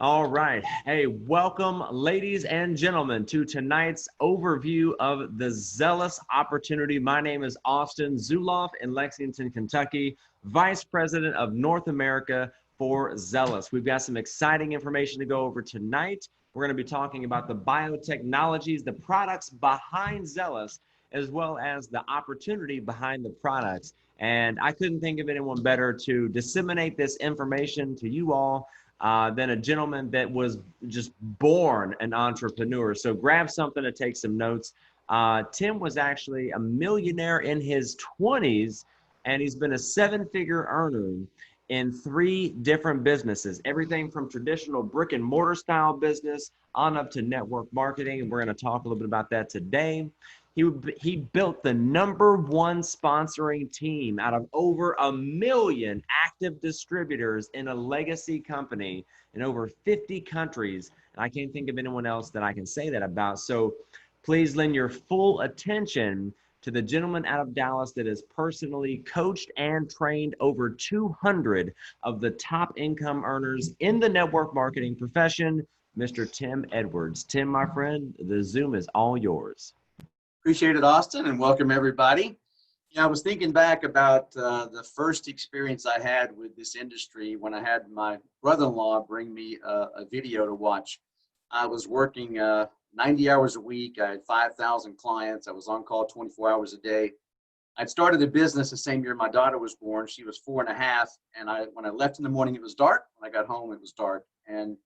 All right. Hey, welcome, ladies and gentlemen, to tonight's overview of the Xelliss opportunity. My name is Austin Zuloff in Lexington, Kentucky, Vice President of North America for Xelliss. We've got some exciting information to go over tonight. We're going to be talking about the biotechnologies, the products behind Xelliss, as well as the opportunity behind the products. And I couldn't think of anyone better to disseminate this information to you all than a gentleman that was just born an entrepreneur. So grab something to take some notes. Tim was actually a millionaire in his 20s, and he's been a seven-figure earner in three different businesses, everything from traditional brick and mortar style business on up to network marketing. And we're going to talk a little bit about that today. He built the #1 sponsoring team out of over 1 million active distributors in a legacy company in over 50 countries. And I can't think of anyone else that I can say that about. So please lend your full attention to the gentleman out of Dallas that has personally coached and trained over 200 of the top income earners in the network marketing profession, Mr. Tim Edwards. Tim, my friend, the Zoom is all yours. Appreciate it, Austin, and welcome everybody. I was thinking back about the first experience I had with this industry when I had my brother-in-law bring me a video to watch. I was working 90 hours a week. I had 5,000 clients. I was on call 24 hours a day. I'd started a business the same year my daughter was born. She was 4.5, and when I left in the morning, it was dark. When I got home, it was dark, and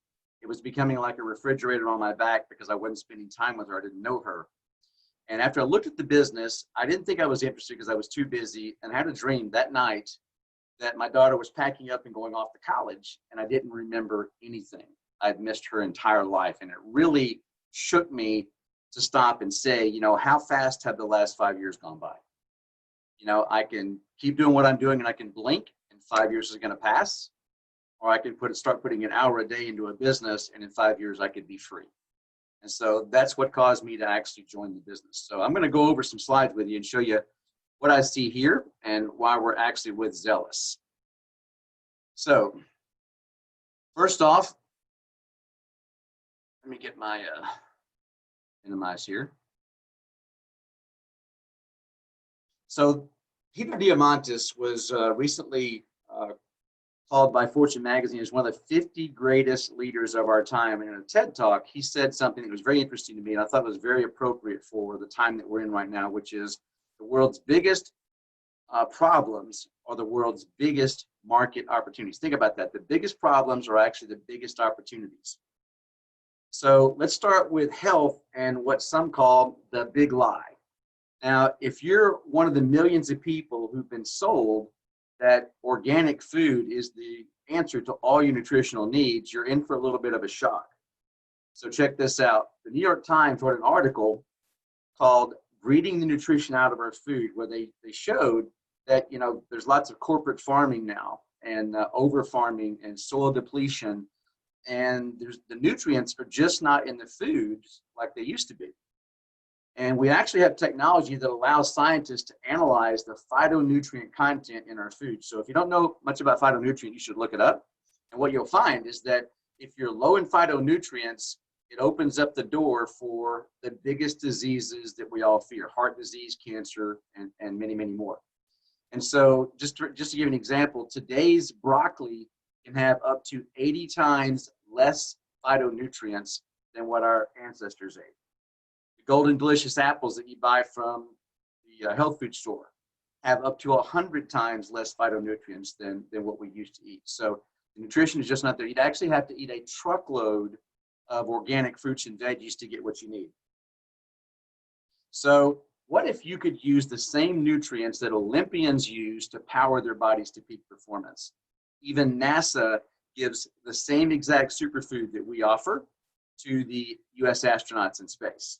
it was becoming like a refrigerator on my back because I wasn't spending time with her. I didn't know her. And after I looked at the business, I didn't think I was interested because I was too busy, and I had a dream that night that my daughter was packing up and going off to college, and I didn't remember anything. I'd missed her entire life, and it really shook me to stop and say, how fast have the last 5 years gone by? I can keep doing what I'm doing and I can blink and 5 years is going to pass, or I can start putting an hour a day into a business, and in 5 years I could be free. And so that's what caused me to actually join the business. So I'm going to go over some slides with you and show you what I see here and why we're actually with Xelliss. So first off, let me get my minimize here. So Peter Diamandis was recently called by Fortune magazine as one of the 50 greatest leaders of our time. And in a TED Talk, he said something that was very interesting to me, and I thought was very appropriate for the time that we're in right now, which is the world's biggest problems are the world's biggest market opportunities. Think about that. The biggest problems are actually the biggest opportunities. So let's start with health and what some call the big lie. Now, if you're one of the millions of people who've been sold that organic food is the answer to all your nutritional needs, you're in for a little bit of a shock. So check this out. The New York Times wrote an article called Breeding the Nutrition Out of Our Food, where they showed that, there's lots of corporate farming now and over farming and soil depletion, and the nutrients are just not in the foods like they used to be. And we actually have technology that allows scientists to analyze the phytonutrient content in our food. So if you don't know much about phytonutrient, you should look it up. And what you'll find is that if you're low in phytonutrients, it opens up the door for the biggest diseases that we all fear: heart disease, cancer, and many, many more. And so just to give you an example, today's broccoli can have up to 80 times less phytonutrients than what our ancestors ate. Golden delicious apples that you buy from the health food store have up to 100 times less phytonutrients than what we used to eat. So the nutrition is just not there. You'd actually have to eat a truckload of organic fruits and veggies to get what you need. So what if you could use the same nutrients that Olympians use to power their bodies to peak performance? Even NASA gives the same exact superfood that we offer to the US astronauts in space.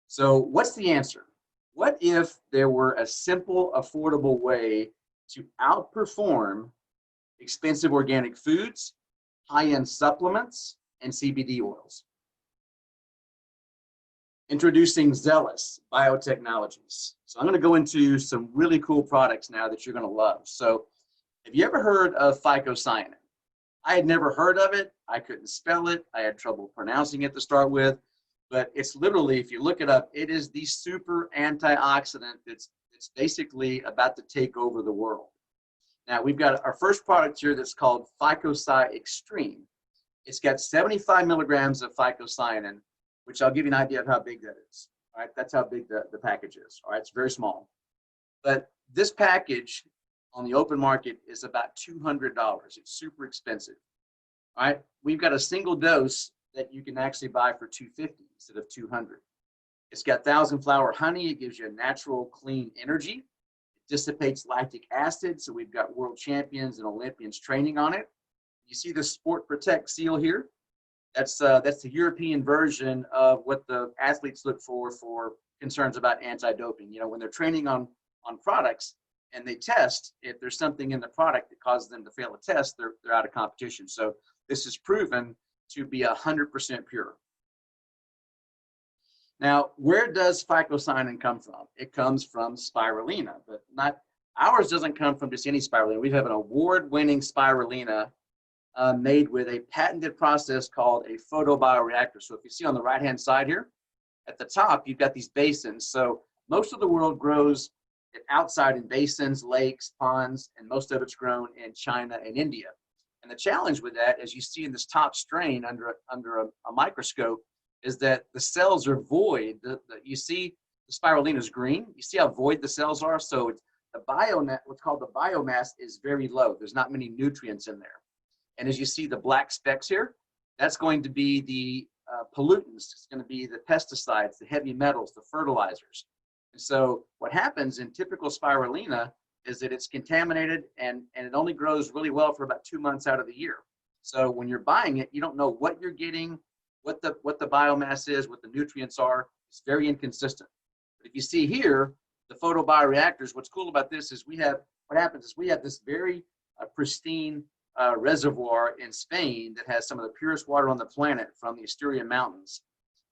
So what's the answer? What if there were a simple, affordable way to outperform expensive organic foods, high-end supplements, and CBD oils? Introducing Xelliss Biotechnologies. So I'm going to go into some really cool products now that you're going to love. So have you ever heard of phycocyanin? I had never heard of it. I couldn't spell it. I had trouble pronouncing it to start with. But it's literally, if you look it up, it is the super antioxidant that's basically about to take over the world. Now, we've got our first product here that's called Phycocy Extreme. It's got 75 milligrams of phycocyanin, which I'll give you an idea of how big that is. All right, that's how big the package is. All right, it's very small. But this package on the open market is about $200. It's super expensive. All right, we've got a single dose that you can actually buy for $250 instead of $200. It's got 1,000 flower honey. It gives you a natural, clean energy. It dissipates lactic acid, so we've got world champions and Olympians training on it. You see the Sport Protect seal here? That's the European version of what the athletes look for concerns about anti-doping. You know, when they're training on products and they test, if there's something in the product that causes them to fail a test, they're out of competition. So this is proven to be 100% pure. Now, where does phycocyanin come from? It comes from spirulina, but not ours. Doesn't come from just any spirulina. We have an award-winning spirulina made with a patented process called a photobioreactor. So if you see on the right-hand side here, at the top, you've got these basins. So most of the world grows it outside in basins, lakes, ponds, and most of it's grown in China and India. And the challenge with that, as you see in this top strain under a microscope, is that the cells are void. You see the spirulina is green. You see how void the cells are? So it's what's called the biomass is very low. There's not many nutrients in there. And as you see the black specks here, that's going to be the pollutants. It's going to be the pesticides, the heavy metals, the fertilizers. And so what happens in typical spirulina is that it's contaminated and it only grows really well for about 2 months out of the year. So when you're buying it, you don't know what you're getting, what the biomass is, what the nutrients are. It's very inconsistent. But if you see here, the photobioreactors, what's cool about this is we have this very pristine reservoir in Spain that has some of the purest water on the planet from the Asturias Mountains.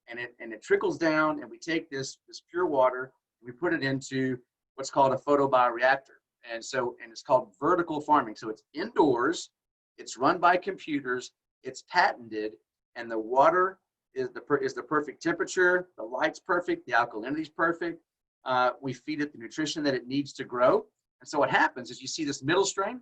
And it trickles down, and we take this pure water, and we put it into what's called a photobioreactor. And it's called vertical farming. So it's indoors, it's run by computers, it's patented, and the water is the perfect temperature, the light's perfect, the alkalinity's perfect. We feed it the nutrition that it needs to grow. And so what happens is you see this middle strain,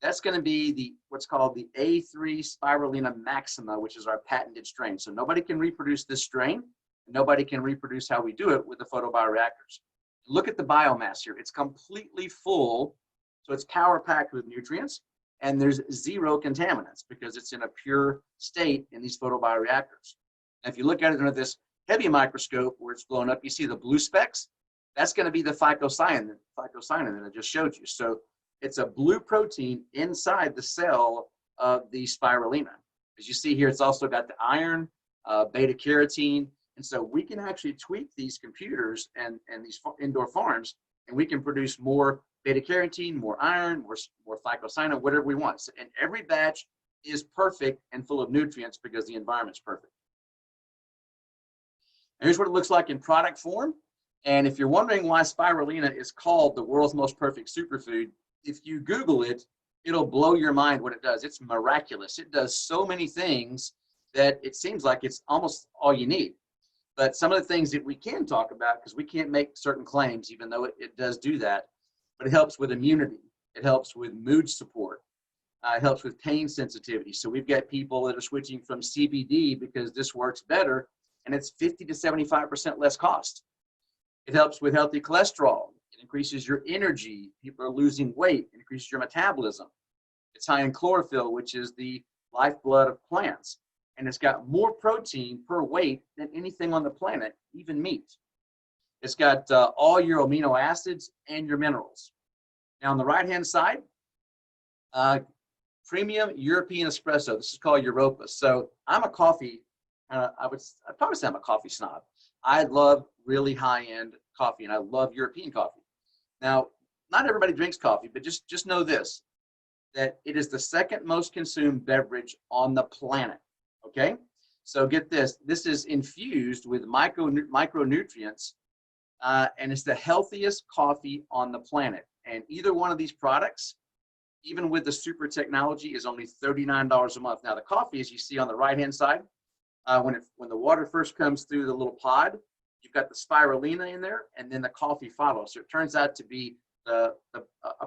that's going to be what's called the A3 spirulina maxima, which is our patented strain. So nobody can reproduce this strain. Nobody can reproduce how we do it with the photobioreactors. Look at the biomass here. It's completely full. So it's power packed with nutrients, and there's zero contaminants because it's in a pure state in these photobioreactors. And if you look at it under this heavy microscope where it's blown up, you see the blue specks. That's going to be the phycocyanin that I just showed you. So it's a blue protein inside the cell of the spirulina. As you see here, it's also got the iron, beta carotene. And so we can actually tweak these computers and these indoor farms, and we can produce more beta carotene, more iron, more phycocyanin, whatever we want. So, and every batch is perfect and full of nutrients because the environment's perfect. And here's what it looks like in product form. And if you're wondering why spirulina is called the world's most perfect superfood, if you Google it, it'll blow your mind what it does. It's miraculous. It does so many things that it seems like it's almost all you need. But some of the things that we can talk about, because we can't make certain claims, even though it does do that, but it helps with immunity. It helps with mood support. It helps with pain sensitivity. So we've got people that are switching from CBD because this works better, and it's 50 to 75% less cost. It helps with healthy cholesterol. It increases your energy. People are losing weight. It increases your metabolism. It's high in chlorophyll, which is the lifeblood of plants. And it's got more protein per weight than anything on the planet, even meat. It's got all your amino acids and your minerals. Now on the right-hand side, premium European espresso. This is called Europa. So I'm a coffee, I'd probably say I'm a coffee snob. I love really high-end coffee, and I love European coffee. Now, not everybody drinks coffee, but just know this, that it is the second most consumed beverage on the planet. Okay, so get this. This is infused with micronutrients, and it's the healthiest coffee on the planet. And either one of these products even with the super technology, is only $39 a month. Now the coffee, as you see on the right-hand side, when the water first comes through the little pod, you've got the spirulina in there, and then the coffee follows. So it turns out to be a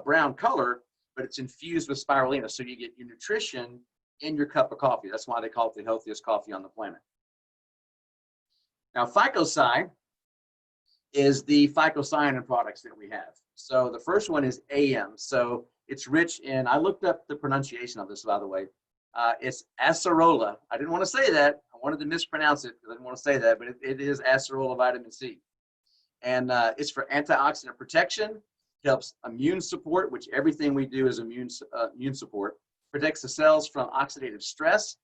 brown color, but it's infused with spirulina. So you get your nutrition in your cup of coffee. That's why they call it the healthiest coffee on the planet. Now, phycosci is the phycocyanin products that we have. So the first one is AM. So it's rich in, I looked up the pronunciation of this, by the way. It's acerola. I didn't want to say that. I wanted to mispronounce it because I didn't want to say that, but it is acerola vitamin C. And it's for antioxidant protection, helps immune support, which everything we do is immune support, protects the cells from oxidative stress,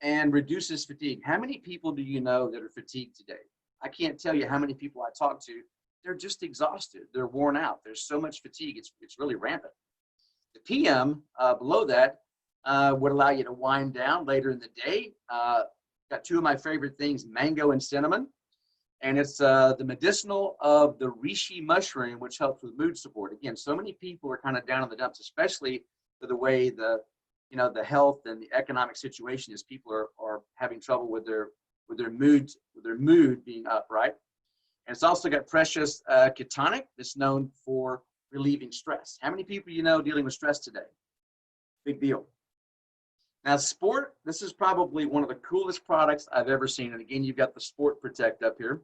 and reduces fatigue. How many people do you know that are fatigued today? I can't tell you how many people I talk to. They're just exhausted. They're worn out. There's so much fatigue. It's really rampant. The PM below that would allow you to wind down later in the day. Got two of my favorite things, mango and cinnamon. And it's the medicinal of the reishi mushroom, which helps with mood support. Again, so many people are kind of down in the dumps, especially for the way the health and the economic situation is. People are having trouble with their mood being up, right? And it's also got precious ketonic that's known for relieving stress. How many people you know dealing with stress today? Big deal. Now, Sport, this is probably one of the coolest products I've ever seen. And again, you've got the Sport Protect up here.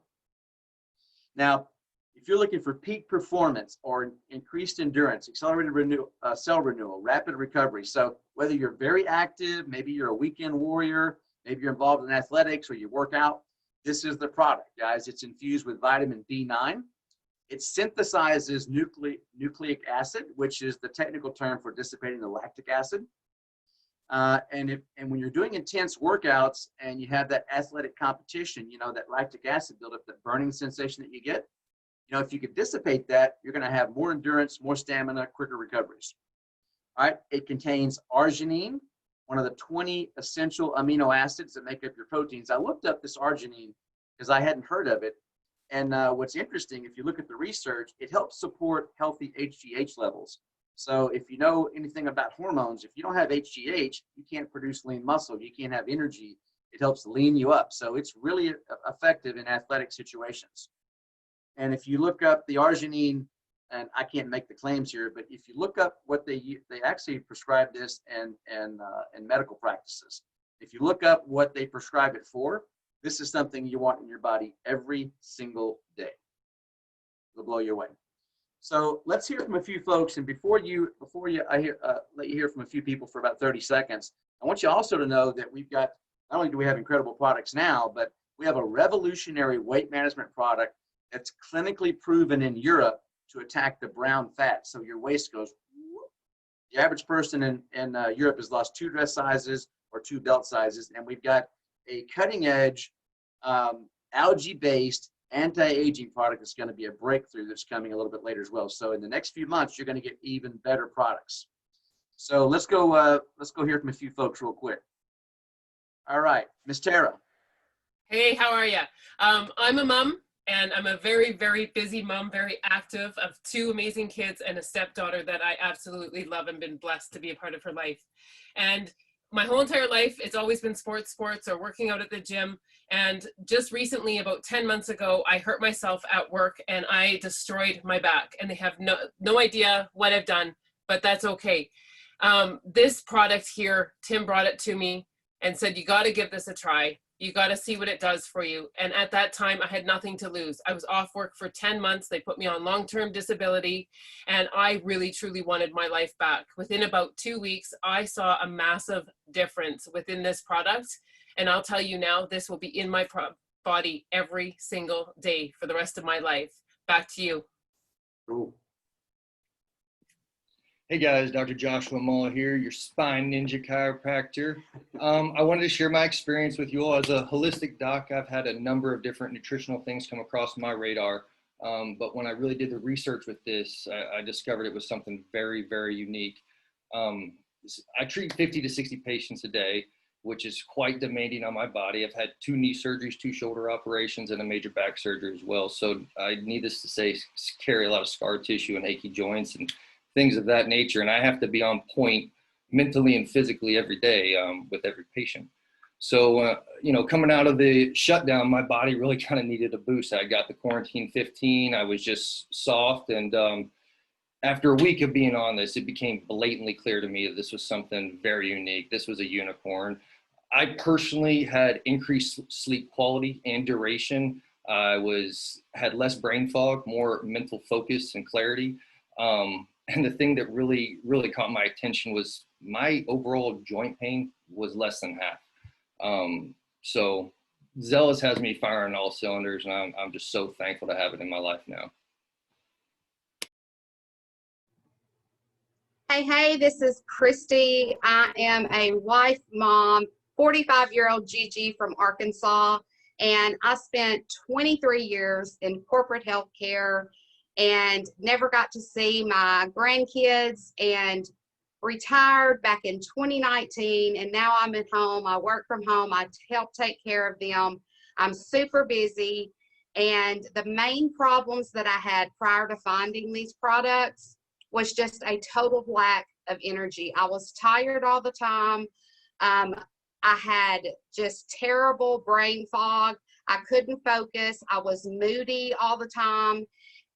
Now, if you're looking for peak performance or increased endurance, accelerated cell renewal, rapid recovery. So whether you're very active, maybe you're a weekend warrior, maybe you're involved in athletics or you work out, this is the product, guys. It's infused with vitamin B9. It synthesizes nucleic acid, which is the technical term for dissipating the lactic acid. And when you're doing intense workouts and you have that athletic competition, that lactic acid buildup, that burning sensation that you get, if you could dissipate that, you're going to have more endurance, more stamina, quicker recoveries. All right. It contains arginine, one of the 20 essential amino acids that make up your proteins. I looked up this arginine because I hadn't heard of it. And what's interesting, if you look at the research, it helps support healthy HGH levels. So if you know anything about hormones, if you don't have HGH, you can't produce lean muscle. You can't have energy. It helps lean you up. So it's really effective in athletic situations. And if you look up the arginine, and I can't make the claims here, but if you look up what they actually prescribe this in medical practices. If you look up what they prescribe it for, this is something you want in your body every single day. It'll blow you away. So let's hear from a few folks, and before I let you hear from a few people for about 30 seconds, I want you also to know that we've got, not only do we have incredible products now, but we have a revolutionary weight management product that's clinically proven in Europe to attack the brown fat. So your waist goes, whoop. The average person in Europe has lost 2 dress sizes or 2 belt sizes, and we've got a cutting edge algae-based anti-aging product that's going to be a breakthrough that's coming a little bit later as well. So in the next few months, you're going to get even better products. So let's go hear from a few folks real quick. All right, Miss Tara. Hey, how are you? I'm a mom, and I'm a very, very busy mom, very active, of 2 amazing kids and a stepdaughter that I absolutely love and been blessed to be a part of her life. And my whole entire life, it's always been sports or working out at the gym. And just recently, about 10 months ago, I hurt myself at work and I destroyed my back. And they have no idea what I've done, but that's okay. This product here, Tim brought it to me and said, you got to give this a try. You got to see what it does for you. And at that time, I had nothing to lose. I was off work for 10 months. They put me on long-term disability, and I really, truly wanted my life back. Within about 2 weeks, I saw a massive difference within this product. And I'll tell you now, this will be in my body every single day for the rest of my life. Back to you. Cool. Hey guys, Dr. Joshua Muller here, your spine ninja chiropractor. I wanted to share my experience with you all. As a holistic doc, I've had a number of different nutritional things come across my radar. But when I really did the research with this, I discovered it was something very, very unique. I treat 50 to 60 patients a day, which is quite demanding on my body. I've had 2 knee surgeries, 2 shoulder operations, and a major back surgery as well. So I needless to say, carry a lot of scar tissue and achy joints. And things of that nature. And I have to be on point mentally and physically every day with every patient. So, coming out of the shutdown, my body really kind of needed a boost. I got the quarantine 15. I was just soft. And after a week of being on this, it became blatantly clear to me that this was something very unique. This was a unicorn. I personally had increased sleep quality and duration. I had less brain fog, more mental focus and clarity. And the thing that really, really caught my attention was my overall joint pain was less than half. So Xelliss has me firing all cylinders, and I'm just so thankful to have it in my life now. Hey, this is Christy. I am a wife, mom, 45-year-old Gigi from Arkansas, and I spent 23 years in corporate healthcare and never got to see my grandkids, and retired back in 2019, and now I'm at home. I work from home. I help take care of them. I'm super busy, and the main problems that I had prior to finding these products was just a total lack of energy. I was tired all the time. I had just terrible brain fog. I couldn't focus. I was moody all the time.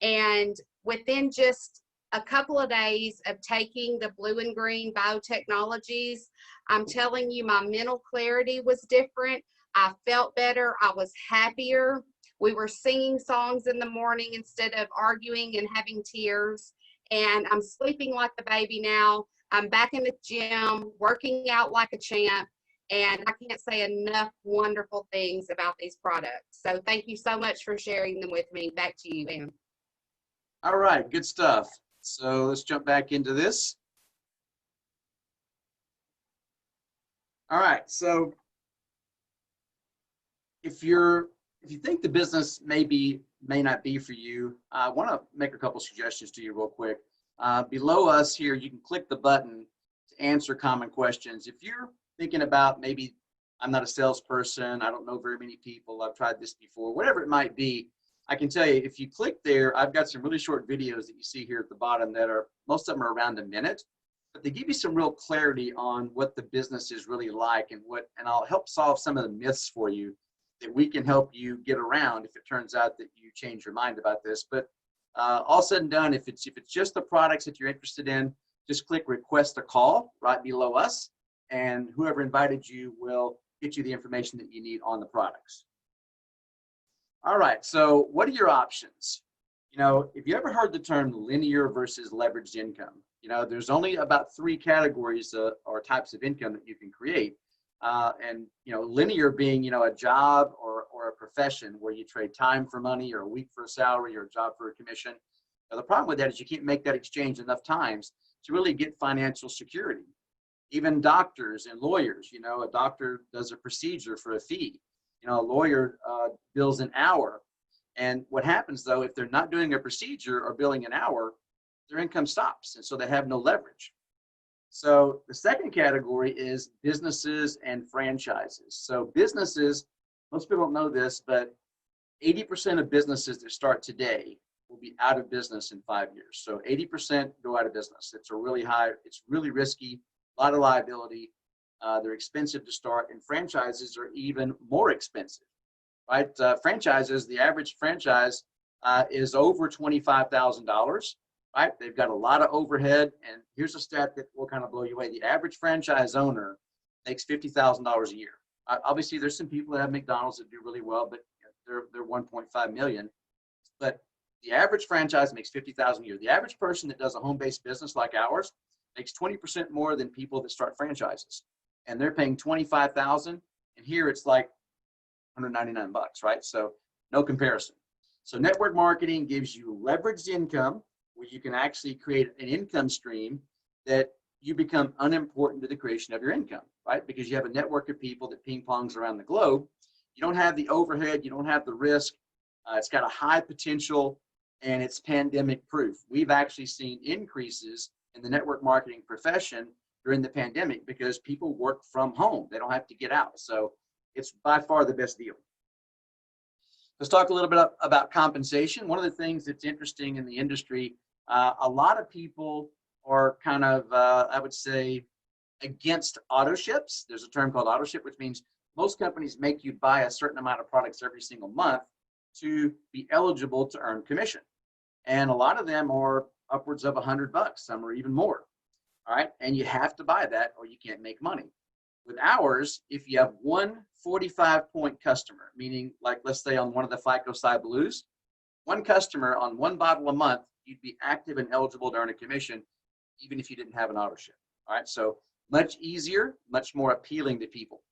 And within just a couple of days of taking the blue and green biotechnologies, I'm telling you, my mental clarity was different. I felt better. I was happier. We were singing songs in the morning instead of arguing and having tears. And I'm sleeping like a baby now. I'm back in the gym, working out like a champ. And I can't say enough wonderful things about these products. So thank you so much for sharing them with me. Back to you, Em. All right, good stuff. So let's jump back into this. All right, so if you think the business may not be for you, I want to make a couple suggestions to you real quick. Below us here, you can click the button to answer common questions. If you're thinking about maybe I'm not a salesperson, I don't know very many people, I've tried this before, whatever it might be, I can tell you, if you click there, I've got some really short videos that you see here at the bottom that most of them are around a minute, but they give you some real clarity on what the business is really like and I'll help solve some of the myths for you that we can help you get around if it turns out that you change your mind about this. But all said and done, if it's just the products that you're interested in, just click request a call right below us, and whoever invited you will get you the information that you need on the products. All right, so what are your options? If you ever heard the term linear versus leveraged income, there's only about 3 categories or types of income that you can create. Linear being, a job or a profession where you trade time for money, or a week for a salary, or a job for a commission. Now, the problem with that is you can't make that exchange enough times to really get financial security. Even doctors and lawyers, a doctor does a procedure for a fee. A lawyer bills an hour. And what happens, though, if they're not doing a procedure or billing an hour, their income stops. And so they have no leverage. So the second category is businesses and franchises. So businesses, most people don't know this, but 80% of businesses that start today will be out of business in 5 years. So 80% go out of business. It's really risky, a lot of liability. They're expensive to start, and franchises are even more expensive, right? Franchises, the average franchise is over $25,000, right? They've got a lot of overhead, and here's a stat that will kind of blow you away. The average franchise owner makes $50,000 a year. Obviously, there's some people that have McDonald's that do really well, but they're 1.5 million. But the average franchise makes $50,000 a year. The average person that does a home-based business like ours makes 20% more than people that start franchises. And they're paying $25,000, and here it's like $199, right? So no comparison. So network marketing gives you leveraged income, where you can actually create an income stream that you become unimportant to the creation of your income, right? Because you have a network of people that ping pongs around the globe. You don't have the overhead, you don't have the risk. It's got a high potential, and it's pandemic proof. We've actually seen increases in the network marketing profession during the pandemic because people work from home. They don't have to get out. So it's by far the best deal. Let's talk a little bit about compensation. One of the things that's interesting in the industry, a lot of people are kind of, I would say, against auto ships. There's a term called auto ship, which means most companies make you buy a certain amount of products every single month to be eligible to earn commission. And a lot of them are upwards of $100, some are even more. All right. And you have to buy that or you can't make money. With ours, if you have one 45-point customer, meaning like, let's say on one of the FICO Sci Blues, one customer on one bottle a month, you'd be active and eligible to earn a commission, even if you didn't have an auto ship. All right. So much easier, much more appealing to people.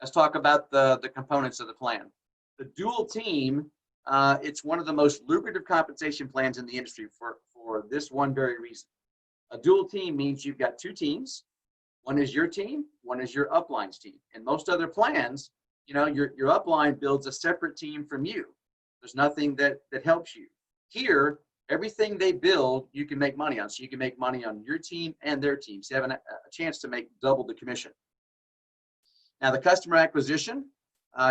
Let's talk about the components of the plan. The dual team, it's one of the most lucrative compensation plans in the industry for this one very reason. A dual team means you've got two teams. One is your team, one is your upline's team. In most other plans, you know, your upline builds a separate team from you. There's nothing that helps you. Here, everything they build, you can make money on. So you can make money on your team and their team. So you have a chance to make double the commission. Now, the customer acquisition,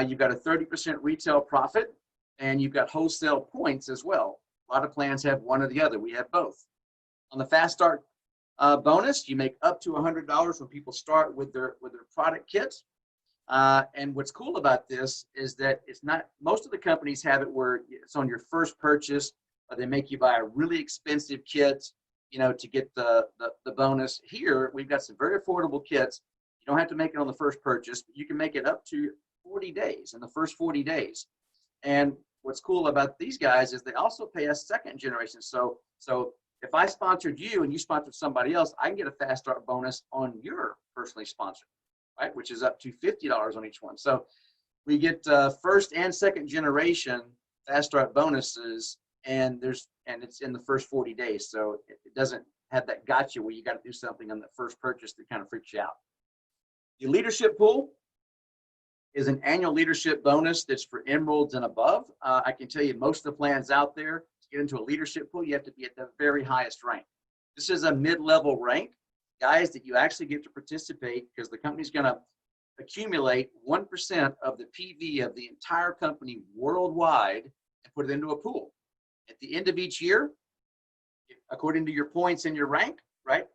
you've got a 30% retail profit, and you've got wholesale points as well. A lot of plans have one or the other. We have both. On the Fast Start bonus, you make up to $100 when people start with their product kits. And what's cool about this is that it's not, most of the companies have it where it's on your first purchase, or they make you buy a really expensive kit, you know, to get the bonus. Here, we've got some very affordable kits. You don't have to make it on the first purchase, but you can make it up to 40 days, in the first 40 days. And what's cool about these guys is they also pay us second generation. So if I sponsored you and you sponsored somebody else, I can get a Fast Start bonus on your personally sponsored, right? Which is up to $50 on each one. So we get first and second generation Fast Start bonuses, and it's in the first 40 days. So it doesn't have that gotcha where you got to do something on the first purchase that kind of freaks you out. The leadership pool is an annual leadership bonus that's for emeralds and above. I can tell you most of the plans out there, to get into a leadership pool, you have to be at the very highest rank. This is a mid-level rank, guys, that you actually get to participate because the company's going to accumulate 1% of the PV of the entire company worldwide and put it into a pool. At the end of each year, according to your points and your rank, right,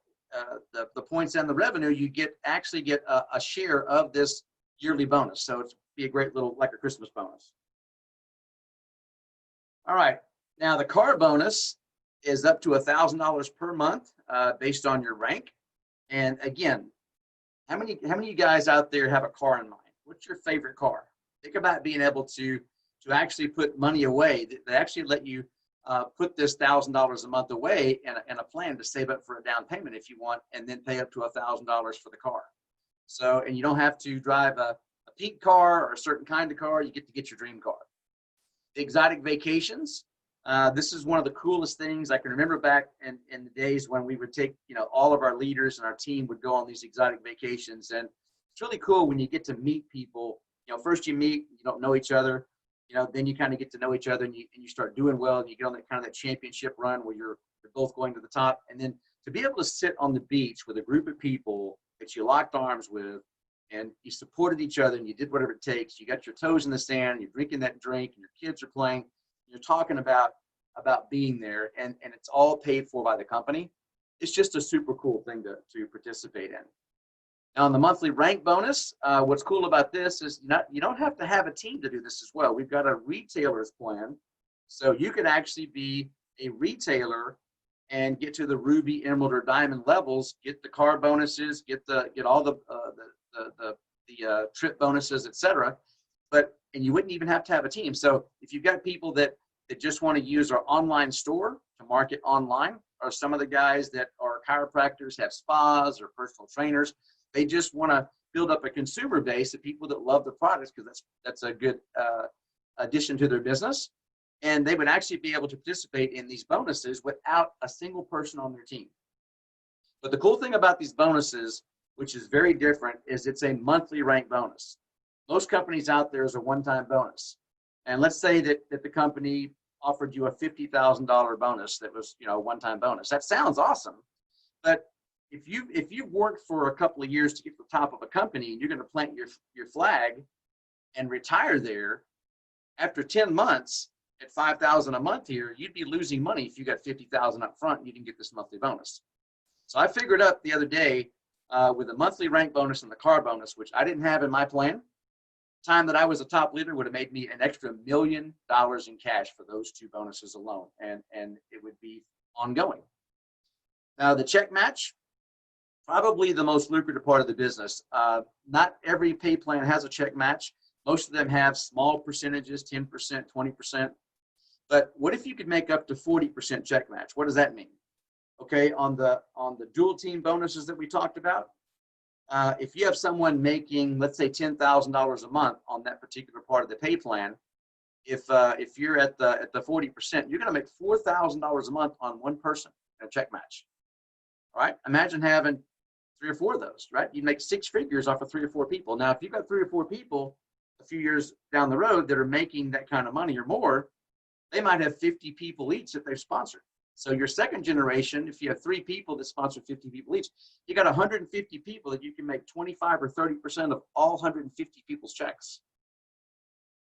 the points and the revenue, you actually get a share of this yearly bonus. So it's be a great little, like a Christmas bonus. All right. Now the car bonus is up to $1,000 per month based on your rank. And again, how many of you guys out there have a car in mind? What's your favorite car? Think about being able to actually put money away. They actually let you put this $1,000 a month away in a plan to save up for a down payment if you want, and then pay up to $1,000 for the car. So, and you don't have to drive a peak car or a certain kind of car. You get to get your dream car. The exotic vacations. This is one of the coolest things I can remember back in the days when we would take, you know, all of our leaders and our team would go on these exotic vacations. And it's really cool when you get to meet people. You know, first you meet, you don't know each other. You know, then you kind of get to know each other and you start doing well, and you get on that kind of that championship run where you're both going to the top. And then to be able to sit on the beach with a group of people that you locked arms with, and you supported each other and you did whatever it takes. You got your toes in the sand, you're drinking that drink, and your kids are playing. You're talking about being there, and it's all paid for by the company. It's just a super cool thing to participate in. Now, on the monthly rank bonus, what's cool about this is you don't have to have a team to do this as well. We've got a retailer's plan. So you could actually be a retailer and get to the ruby, emerald, or diamond levels, get the car bonuses, get all the trip bonuses, etc. And you wouldn't even have to have a team. So if you've got people that just want to use our online store to market online, or some of the guys that are chiropractors, have spas or personal trainers, they just want to build up a consumer base of people that love the products, because that's a good addition to their business. And they would actually be able to participate in these bonuses without a single person on their team. But the cool thing about these bonuses, which is very different, is it's a monthly rank bonus. Most companies out there is a one-time bonus. And let's say that the company offered you a $50,000 bonus that was, you know, a one-time bonus. That sounds awesome. But if you've worked for a couple of years to get to the top of a company, and you're going to plant your flag and retire there, after 10 months at $5,000 a month here, you'd be losing money if you got $50,000 up front and you didn't get this monthly bonus. So I figured up the other day with a monthly rank bonus and the car bonus, which I didn't have in my plan. Time that I was a top leader would have made me an extra $1 million in cash for those two bonuses alone, and it would be ongoing. Now the check match, probably the most lucrative part of the business. Not every pay plan has a check match. Most of them have small percentages, 10%, 20%. But what if you could make up to 40% check match? What does that mean? Okay, on the dual team bonuses that we talked about, if you have someone making, let's say, $10,000 a month on that particular part of the pay plan, if you're at the 40%, you're going to make $4,000 a month on one person in a check match. All right, imagine having 3 or 4 of those, right? You make 6 figures off of 3 or 4 people. Now, if you've got 3 or 4 people a few years down the road that are making that kind of money or more, they might have 50 people each that they've sponsored. So your second generation, if you have 3 people that sponsor 50 people each, you got 150 people that you can make 25 or 30% of all 150 people's checks.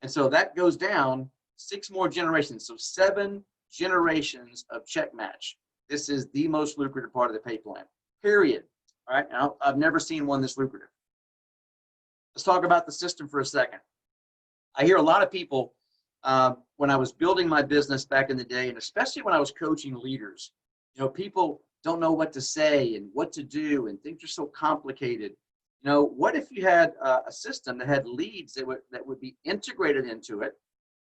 And so that goes down 6 more generations. So 7 generations of check match. This is the most lucrative part of the pay plan, period. All right, now I've never seen one this lucrative. Let's talk about the system for a second. I hear a lot of people, when I was building my business back in the day, and especially when I was coaching leaders, you know, people don't know what to say and what to do, and things are so complicated. You know, what if you had a system that had leads that would be integrated into it,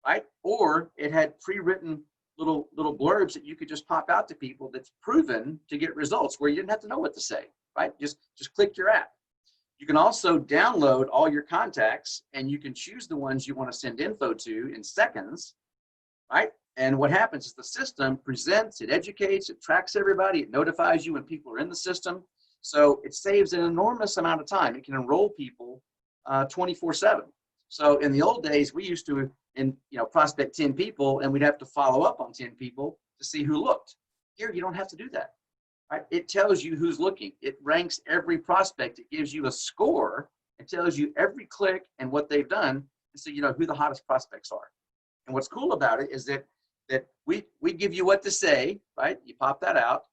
right? Or it had pre-written little blurbs that you could just pop out to people that's proven to get results where you didn't have to know what to say, right? Just click your app. You can also download all your contacts, and you can choose the ones you want to send info to in seconds, right? And what happens is the system presents, it educates, it tracks everybody, it notifies you when people are in the system. So it saves an enormous amount of time. It can enroll people 24/7. So in the old days, we used to prospect 10 people, and we'd have to follow up on 10 people to see who looked. Here, you don't have to do that. Right? It tells you who's looking. It ranks every prospect. It gives you a score. It tells you every click and what they've done, and so you know who the hottest prospects are. And what's cool about it is that we give you what to say, right? You pop that out.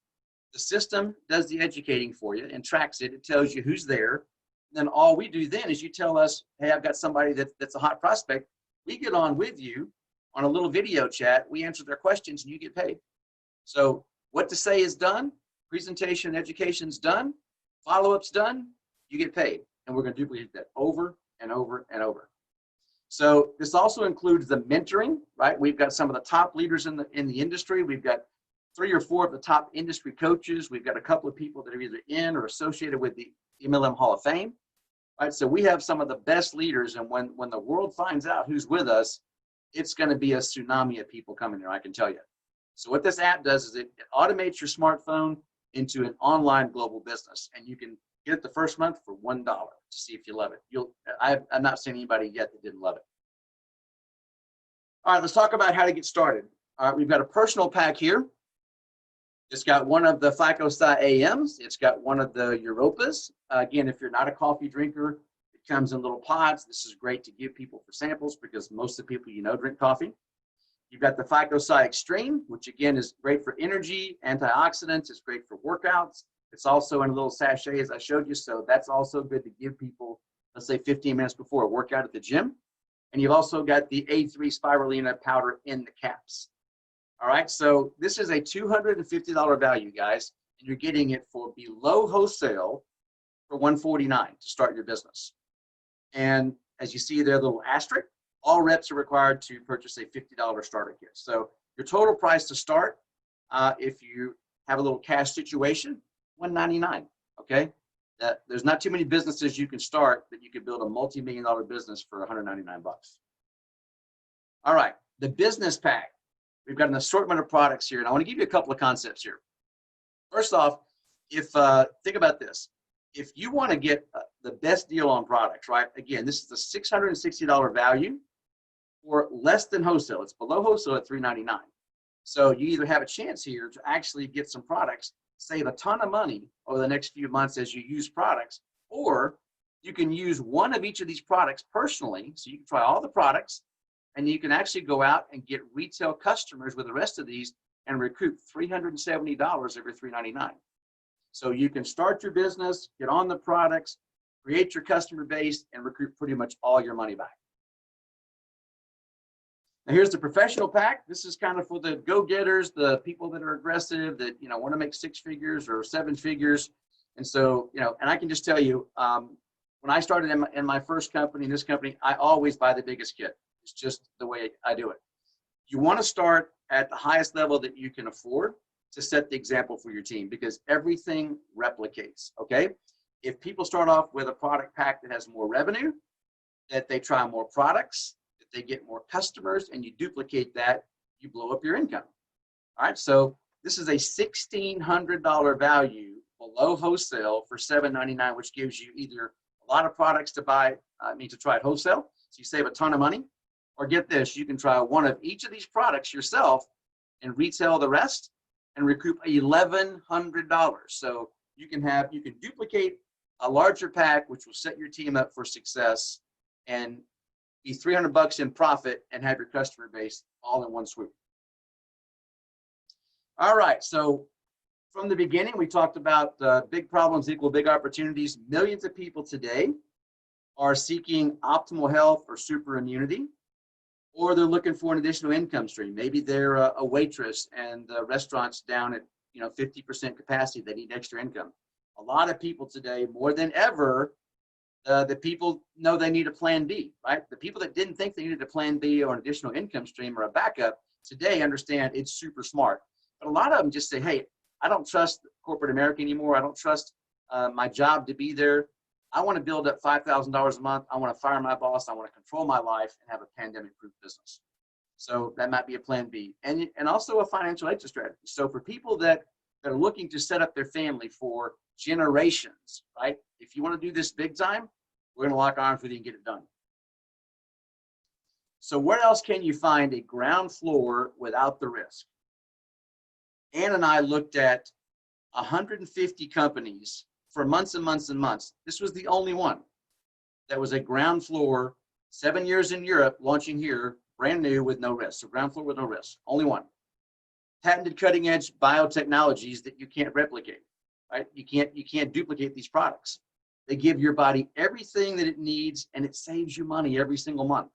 The system does the educating for you and tracks it. It tells you who's there. And then all we do then is you tell us, hey, I've got somebody that's a hot prospect. We get on with you on a little video chat. We answer their questions, and you get paid. So what to say is done. Presentation, education's done, follow-up's done, you get paid. And we're going to duplicate that over and over and over. So this also includes the mentoring, right? We've got some of the top leaders in the industry. We've got 3 or 4 of the top industry coaches. We've got a couple of people that are either in or associated with the MLM Hall of Fame, right? So we have some of the best leaders, and when the world finds out who's with us, it's going to be a tsunami of people coming there, I can tell you. So what this app does is it automates your smartphone into an online global business, and you can get it the first month for $1 to see if you love it. I've not seen anybody yet that didn't love it. All right, let's talk about how to get started. All right, we've got a personal pack here. It's got one of the FICO Psi AMs. It's got one of the Europas. Again, if you're not a coffee drinker, it comes in little pods. This is great to give people for samples because most of the people you know drink coffee. You've got the FICO Psi Extreme, which again is great for energy, antioxidants. It's great for workouts. It's also in a little sachet, as I showed you. So that's also good to give people, let's say 15 minutes before a workout at the gym. And you've also got the A3 Spirulina powder in the caps. All right, so this is a $250 value, guys, and you're getting it for below wholesale for $149 to start your business. And as you see there, the little asterisk, all reps are required to purchase a $50 starter kit. So your total price to start, if you have a little cash situation, $199, okay? There's not too many businesses you can start that you could build a multi-million-dollar business for $199. All right, the business pack. We've got an assortment of products here, and I want to give you a couple of concepts here. First off, think about this. If you want to get the best deal on products, right? Again, this is a $660 value for less than wholesale. It's below wholesale at $399. So you either have a chance here to actually get some products, save a ton of money over the next few months as you use products, or you can use one of each of these products personally. So you can try all the products, and you can actually go out and get retail customers with the rest of these and recoup $370 every $399. So you can start your business, get on the products, create your customer base, and recruit pretty much all your money back. Now here's the professional pack. This is kind of for the go-getters, the people that are aggressive, that want to make 6 figures or 7 figures. And so, and I can just tell you, when I started in my first company, in this company, I always buy the biggest kit. It's just the way I do it. You want to start at the highest level that you can afford to set the example for your team, because everything replicates, okay? If people start off with a product pack that has more revenue, that they try more products, that they get more customers, and you duplicate that, you blow up your income. All right, so this is a $1,600 value below wholesale for $7.99, which gives you either a lot of products to buy, to try at wholesale, so you save a ton of money, or get this, you can try one of each of these products yourself and retail the rest and recoup $1,100. So you can duplicate a larger pack, which will set your team up for success, and be $300 in profit and have your customer base all in one swoop. All right, so from the beginning, we talked about big problems equal big opportunities. Millions of people today are seeking optimal health or super immunity, or they're looking for an additional income stream. Maybe they're a waitress and the restaurant's down at 50% capacity. They need extra income. A lot of people today, more than ever, the people know they need a plan B, right? The people that didn't think they needed a plan B or an additional income stream or a backup today understand it's super smart. But a lot of them just say, hey, I don't trust corporate America anymore. I don't trust my job to be there. I want to build up $5,000 a month. I want to fire my boss. I want to control my life and have a pandemic-proof business. So that might be a plan B, and also a financial exit strategy. So for people that are looking to set up their family for generations, right? If you want to do this big time, we're going to lock arms with you and get it done. So where else can you find a ground floor without the risk? Ann and I looked at 150 companies for months and months and months. This was the only one that was a ground floor, 7 years in Europe, launching here, brand new with no risk. So ground floor with no risk, only one. Patented cutting edge biotechnologies that you can't replicate, right? You can't duplicate these products. They give your body everything that it needs, and it saves you money every single month,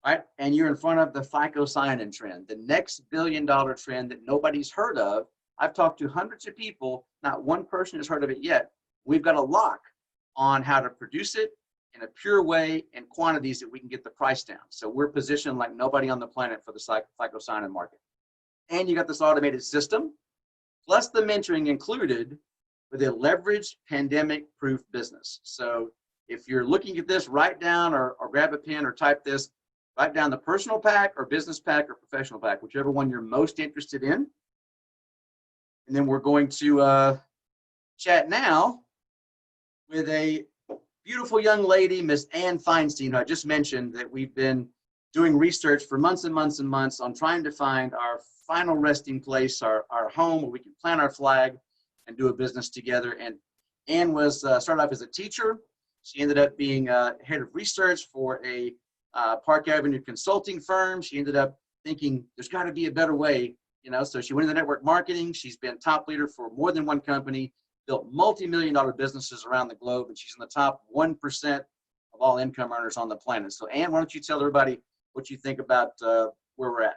right? And you're in front of the phycocyanin trend, the next billion-dollar trend that nobody's heard of. I've talked to hundreds of people, not one person has heard of it yet. We've got a lock on how to produce it in a pure way and quantities that we can get the price down. So we're positioned like nobody on the planet for the phycocyanin market. And you got this automated system, plus the mentoring included with a leveraged pandemic-proof business. So if you're looking at this, write down or grab a pen or type this, write down the personal pack or business pack or professional pack, whichever one you're most interested in. And then we're going to chat now with a beautiful young lady, Miss Ann Feinstein, who I just mentioned that we've been doing research for months and months and months on trying to find our final resting place, our home where we can plant our flag and do a business together. And Ann was started off as a teacher. She ended up being head of research for a Park Avenue consulting firm. She ended up thinking there's got to be a better way. So she went into network marketing. She's been top leader for more than one company, built multi-million-dollar businesses around the globe, and she's in the top 1% of all income earners on the planet. So Ann, why don't you tell everybody what you think about where we're at?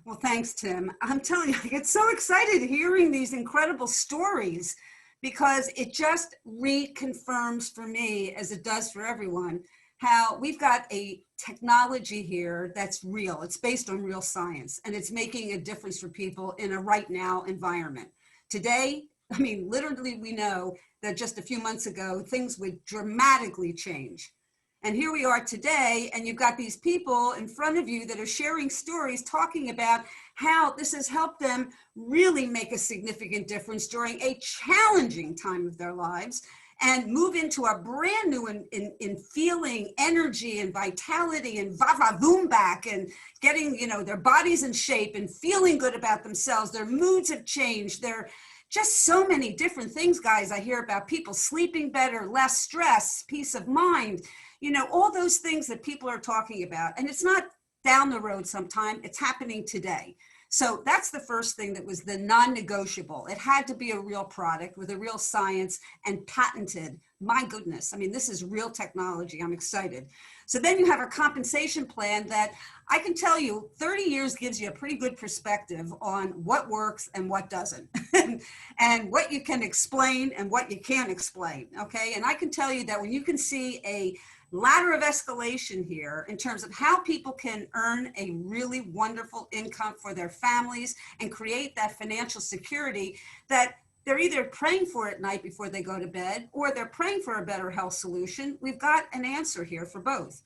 Well, thanks, Tim. I'm telling you, I get so excited hearing these incredible stories because it just reconfirms for me, as it does for everyone, how we've got a technology here that's real. It's based on real science, and it's making a difference for people in a right now environment. Today, I mean, literally, we know that just a few months ago, things would dramatically change. And here we are today, and you've got these people in front of you that are sharing stories, talking about how this has helped them really make a significant difference during a challenging time of their lives and move into a brand new in feeling energy and vitality and va-va-voom back and getting, their bodies in shape and feeling good about themselves. Their moods have changed. They're just so many different things, guys. I hear about people sleeping better, less stress, peace of mind, all those things that people are talking about. And it's not down the road sometime, it's happening today. So that's the first thing that was the non-negotiable. It had to be a real product with a real science and patented. My goodness, I mean, this is real technology. I'm excited. So then you have a compensation plan that I can tell you 30 years gives you a pretty good perspective on what works and what doesn't, and what you can explain and what you can't explain, okay? And I can tell you that when you can see a ladder of escalation here in terms of how people can earn a really wonderful income for their families and create that financial security that they're either praying for at night before they go to bed, or they're praying for a better health solution. We've got an answer here for both.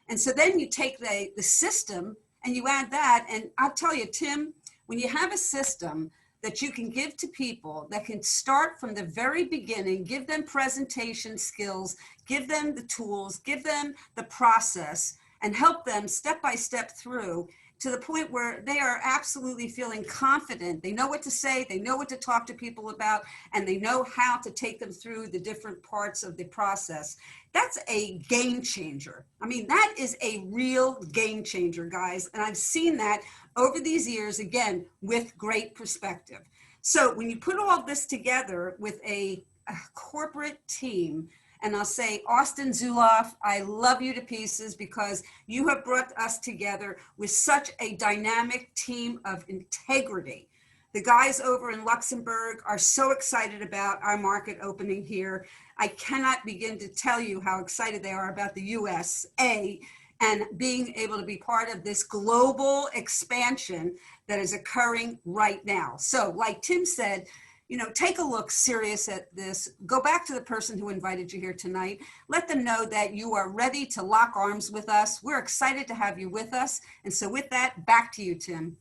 And so then you take the system and you add that. And I'll tell you, Tim, when you have a system that you can give to people that can start from the very beginning, give them presentation skills, give them the tools, give them the process, and help them step by step through to the point where they are absolutely feeling confident. They know what to say, they know what to talk to people about, and they know how to take them through the different parts of the process. That's a game changer. I mean, that is a real game changer, guys. And I've seen that over these years, again, with great perspective. So when you put all this together with a corporate team, and I'll say, Austin Zuloff, I love you to pieces because you have brought us together with such a dynamic team of integrity. The guys over in Luxembourg are so excited about our market opening here. I cannot begin to tell you how excited they are about the USA and being able to be part of this global expansion that is occurring right now. So like Tim said, you know, take a look serious at this. Go back to the person who invited you here tonight. Let them know that you are ready to lock arms with us. We're excited to have you with us. And so with that, back to you, Tim.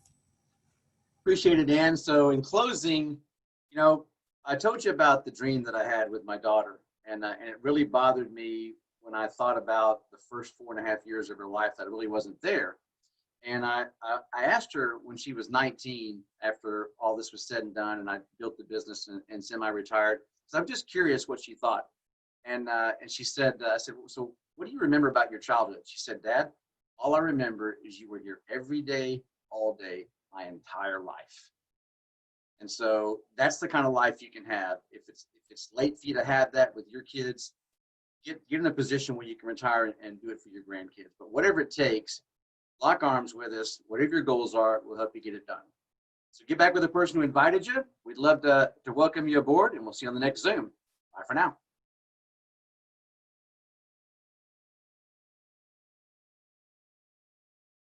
Appreciate it, Dan. So in closing, you know, I told you about the dream that I had with my daughter, and it really bothered me when I thought about the first 4.5 years of her life that it really wasn't there. And I asked her when she was 19, after all this was said and done, and I built the business and semi-retired. So I'm just curious what she thought. And she said, I said, so what do you remember about your childhood? She said, Dad, all I remember is you were here every day, all day, my entire life. And so that's the kind of life you can have. If it's late for you to have that with your kids, get in a position where you can retire and do it for your grandkids. But whatever it takes, lock arms with us. Whatever your goals are, we'll help you get it done. So get back with the person who invited you. We'd love to welcome you aboard, and we'll see you on the next Zoom. Bye for now.